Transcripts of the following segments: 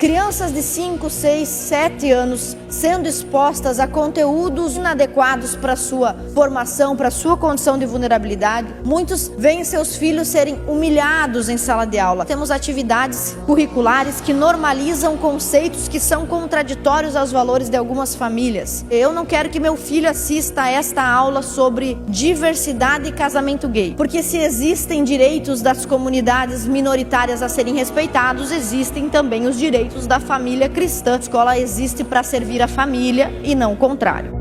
Crianças de 5, 6, 7 anos sendo expostas a conteúdos inadequados para sua formação, para sua condição de vulnerabilidade. Muitos veem seus filhos serem humilhados em sala de aula. Temos atividades curriculares que normalizam conceitos que são contraditórios aos valores de algumas famílias. Eu não quero que meu filho assista a esta aula sobre diversidade e casamento gay, porque se existem direitos das comunidades minoritárias a serem respeitados, existem também os direitos da família cristã. A escola existe para servir a família e não o contrário.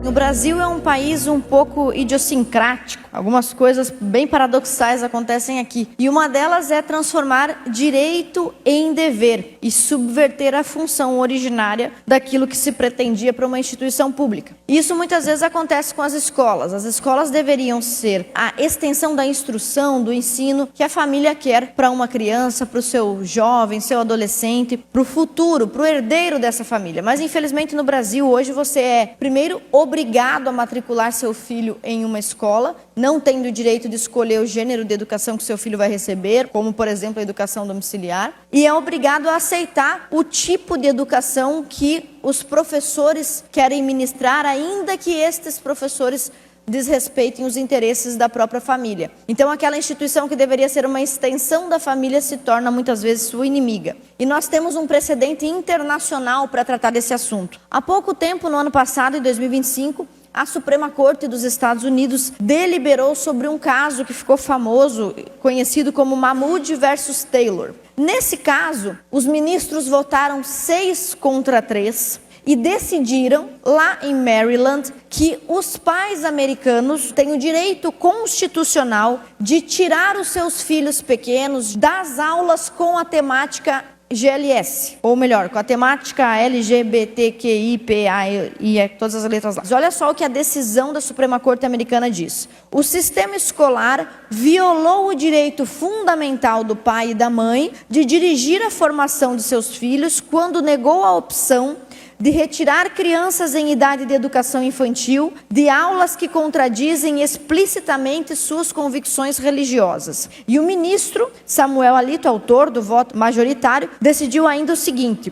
O Brasil é um país um pouco idiosincrático. Algumas coisas bem paradoxais acontecem aqui. E uma delas é transformar direito em dever e subverter a função originária daquilo que se pretendia para uma instituição pública. Isso muitas vezes acontece com as escolas. As escolas deveriam ser a extensão da instrução, do ensino que a família quer para uma criança, para o seu jovem, seu adolescente, para o futuro, para o herdeiro dessa família. Mas infelizmente no Brasil hoje você é primeiro obrigado a matricular seu filho em uma escola, não tendo o direito de escolher o gênero de educação que seu filho vai receber, como por exemplo a educação domiciliar, e é obrigado a aceitar o tipo de educação que os professores querem ministrar, ainda que estes professores desrespeitem os interesses da própria família. Então aquela instituição que deveria ser uma extensão da família se torna muitas vezes sua inimiga. E nós temos um precedente internacional para tratar desse assunto. Há pouco tempo, no ano passado, em 2025, a Suprema Corte dos Estados Unidos deliberou sobre um caso que ficou famoso, conhecido como Mahmoud versus Taylor. Nesse caso, os ministros votaram 6-3 e decidiram, lá em Maryland, que os pais americanos têm o direito constitucional de tirar os seus filhos pequenos das aulas com a temática GLS, ou melhor, com a temática LGBTQIA+, todas as letras lá. Mas olha só o que a decisão da Suprema Corte americana diz. O sistema escolar violou o direito fundamental do pai e da mãe de dirigir a formação de seus filhos quando negou a opção de retirar crianças em idade de educação infantil de aulas que contradizem explicitamente suas convicções religiosas. E o ministro Samuel Alito, autor do voto majoritário, decidiu ainda o seguinte: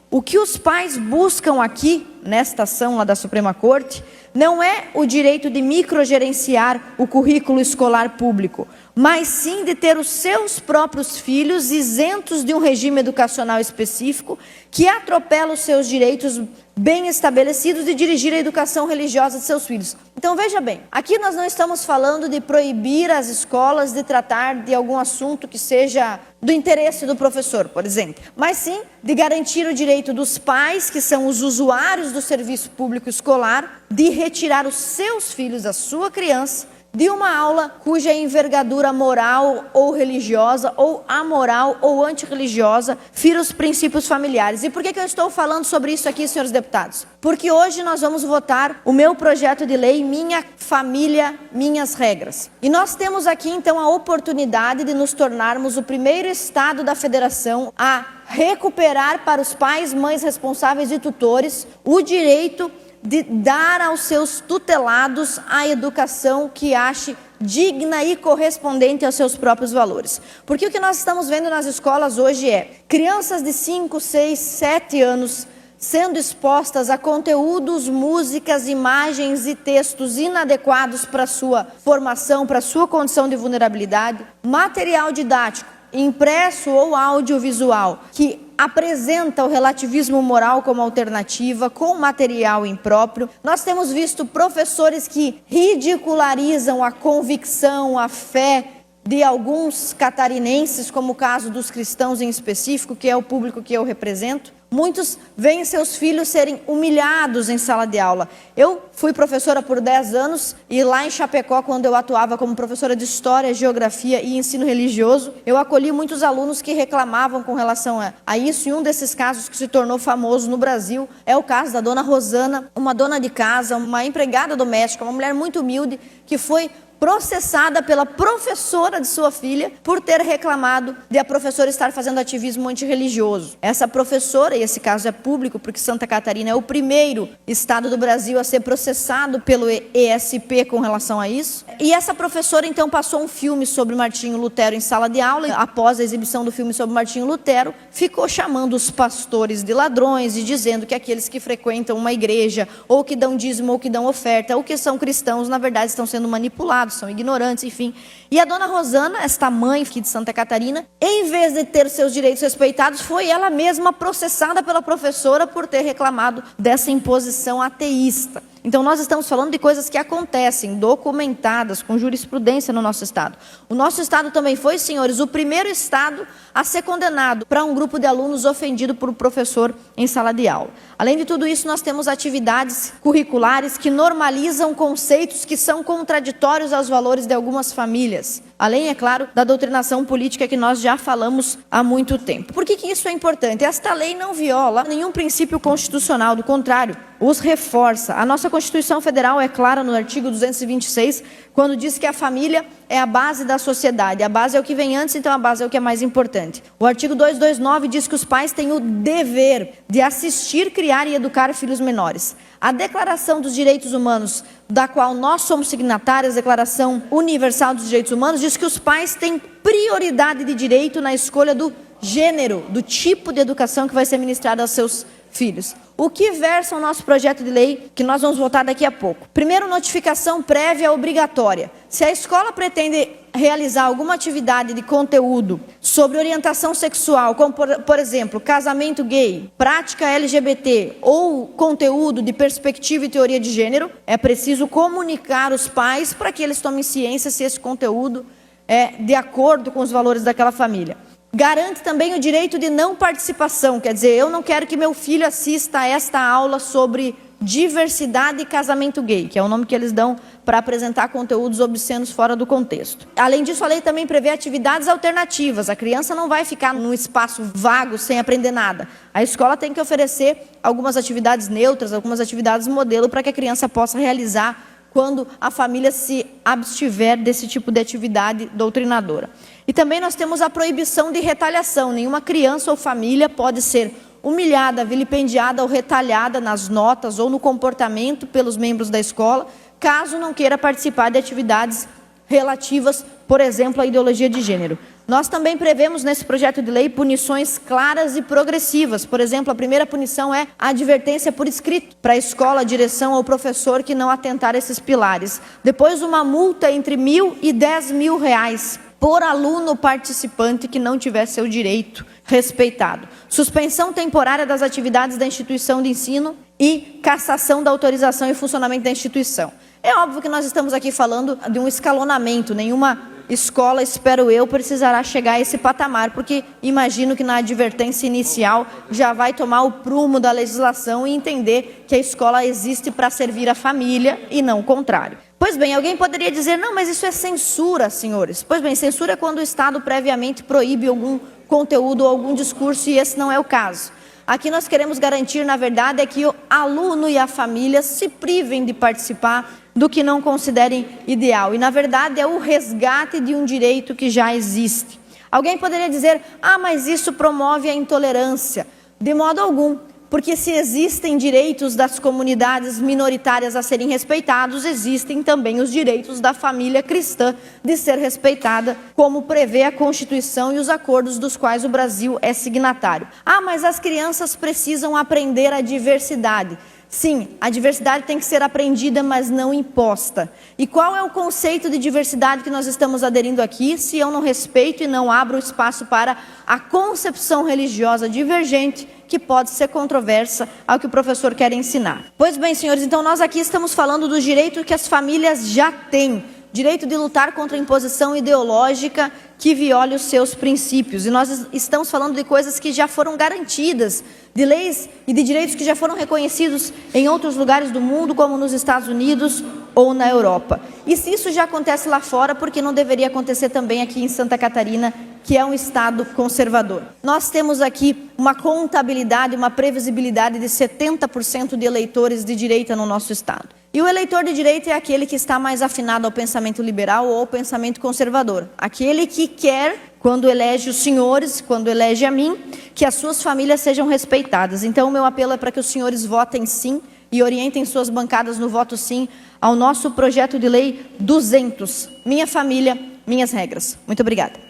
o que os pais buscam aqui, nesta ação lá da Suprema Corte, não é o direito de microgerenciar o currículo escolar público, mas sim de ter os seus próprios filhos isentos de um regime educacional específico que atropela os seus direitos bem estabelecidos de dirigir a educação religiosa de seus filhos. Então veja bem, aqui nós não estamos falando de proibir as escolas de tratar de algum assunto que seja do interesse do professor, por exemplo, mas sim de garantir o direito dos pais, que são os usuários do serviço público escolar, de retirar os seus filhos, a sua criança, de uma aula cuja envergadura moral ou religiosa, ou amoral ou antirreligiosa, fira os princípios familiares. E por que eu estou falando sobre isso aqui, senhores deputados? Porque hoje nós vamos votar o meu projeto de lei Minha Família, Minhas Regras. E nós temos aqui então a oportunidade de nos tornarmos o primeiro estado da federação a recuperar para os pais, mães responsáveis e tutores o direito de dar aos seus tutelados a educação que ache digna e correspondente aos seus próprios valores. Porque o que nós estamos vendo nas escolas hoje é crianças de 5, 6, 7 anos sendo expostas a conteúdos, músicas, imagens e textos inadequados para sua formação, para sua condição de vulnerabilidade, material didático, impresso ou audiovisual, que apresenta o relativismo moral como alternativa, com material impróprio. Nós temos visto professores que ridicularizam a convicção, a fé de alguns catarinenses, como o caso dos cristãos em específico, que é o público que eu represento. Muitos veem seus filhos serem humilhados em sala de aula. Eu fui professora por 10 anos e lá em Chapecó, quando eu atuava como professora de História, Geografia e Ensino Religioso, eu acolhi muitos alunos que reclamavam com relação a isso. E um desses casos que se tornou famoso no Brasil é o caso da dona Rosana, uma dona de casa, uma empregada doméstica, uma mulher muito humilde, que foi processada pela professora de sua filha por ter reclamado de a professora estar fazendo ativismo antirreligioso. Essa professora, e esse caso é público porque Santa Catarina é o primeiro estado do Brasil a ser processado pelo ESP com relação a isso. E essa professora então passou um filme sobre Martinho Lutero em sala de aula. Após a exibição do filme sobre Martinho Lutero, ficou chamando os pastores de ladrões e dizendo que aqueles que frequentam uma igreja, ou que dão dízimo, ou que dão oferta, ou que são cristãos, na verdade estão sendo manipulados, são ignorantes, enfim. E a dona Rosana, esta mãe aqui de Santa Catarina, em vez de ter seus direitos respeitados, foi ela mesma processada pela professora por ter reclamado dessa imposição ateísta. Então nós estamos falando de coisas que acontecem, documentadas, com jurisprudência no nosso estado. O nosso estado também foi, senhores, o primeiro estado a ser condenado para um grupo de alunos ofendido por um professor em sala de aula. Além de tudo isso, nós temos atividades curriculares que normalizam conceitos que são contraditórios aos valores de algumas famílias. Além, é claro, da doutrinação política que nós já falamos há muito tempo. Por que isso é importante? Esta lei não viola nenhum princípio constitucional, do contrário, os reforça. A nossa Constituição Federal é clara no artigo 226, quando diz que a família é a base da sociedade. A base é o que vem antes, então a base é o que é mais importante. O artigo 229 diz que os pais têm o dever de assistir, criar e educar filhos menores. A Declaração dos Direitos Humanos, da qual nós somos signatários, a Declaração Universal dos Direitos Humanos, diz que os pais têm prioridade de direito na escolha do gênero, do tipo de educação que vai ser ministrada aos seus filhos. O que versa o nosso projeto de lei, que nós vamos votar daqui a pouco? Primeiro, notificação prévia obrigatória. Se a escola pretende realizar alguma atividade de conteúdo sobre orientação sexual, como por exemplo, casamento gay, prática LGBT ou conteúdo de perspectiva e teoria de gênero, é preciso comunicar os pais para que eles tomem ciência se esse conteúdo é de acordo com os valores daquela família. Garante também o direito de não participação, quer dizer, eu não quero que meu filho assista a esta aula sobre diversidade e casamento gay, que é o nome que eles dão para apresentar conteúdos obscenos fora do contexto. Além disso, a lei também prevê atividades alternativas. A criança não vai ficar num espaço vago sem aprender nada. A escola tem que oferecer algumas atividades neutras, algumas atividades modelo para que a criança possa realizar quando a família se abstiver desse tipo de atividade doutrinadora. E também nós temos a proibição de retaliação. Nenhuma criança ou família pode ser humilhada, vilipendiada ou retalhada nas notas ou no comportamento pelos membros da escola, caso não queira participar de atividades relativas, por exemplo, à ideologia de gênero. Nós também prevemos nesse projeto de lei punições claras e progressivas. Por exemplo, a primeira punição é a advertência por escrito para a escola, a direção ou professor que não atentar a esses pilares. Depois, uma multa entre R$1.000 e R$10.000 por aluno participante que não tiver seu direito respeitado. Suspensão temporária das atividades da instituição de ensino e cassação da autorização e funcionamento da instituição. É óbvio que nós estamos aqui falando de um escalonamento. Nenhuma escola, espero eu, precisará chegar a esse patamar, porque imagino que na advertência inicial já vai tomar o prumo da legislação e entender que a escola existe para servir a família e não o contrário. Pois bem, alguém poderia dizer, não, mas isso é censura, senhores. Pois bem, censura é quando o Estado previamente proíbe algum conteúdo ou algum discurso, e esse não é o caso. Aqui nós queremos garantir, na verdade, é que o aluno e a família se privem de participar do que não considerem ideal. E, na verdade, é o resgate de um direito que já existe. Alguém poderia dizer, mas isso promove a intolerância. De modo algum. Porque se existem direitos das comunidades minoritárias a serem respeitados, existem também os direitos da família cristã de ser respeitada, como prevê a Constituição e os acordos dos quais o Brasil é signatário. Mas as crianças precisam aprender a diversidade. Sim, a diversidade tem que ser aprendida, mas não imposta. E qual é o conceito de diversidade que nós estamos aderindo aqui, se eu não respeito e não abro espaço para a concepção religiosa divergente, que pode ser controversa ao que o professor quer ensinar? Pois bem, senhores, então nós aqui estamos falando do direito que as famílias já têm. Direito de lutar contra a imposição ideológica que viole os seus princípios. E nós estamos falando de coisas que já foram garantidas, de leis e de direitos que já foram reconhecidos em outros lugares do mundo, como nos Estados Unidos ou na Europa. E se isso já acontece lá fora, por que não deveria acontecer também aqui em Santa Catarina que é um Estado conservador. Nós temos aqui uma contabilidade, uma previsibilidade de 70% de eleitores de direita no nosso Estado. E o eleitor de direita é aquele que está mais afinado ao pensamento liberal ou ao pensamento conservador. Aquele que quer, quando elege os senhores, quando elege a mim, que as suas famílias sejam respeitadas. Então, o meu apelo é para que os senhores votem sim e orientem suas bancadas no voto sim ao nosso projeto de lei 200. Minha família, minhas regras. Muito obrigada.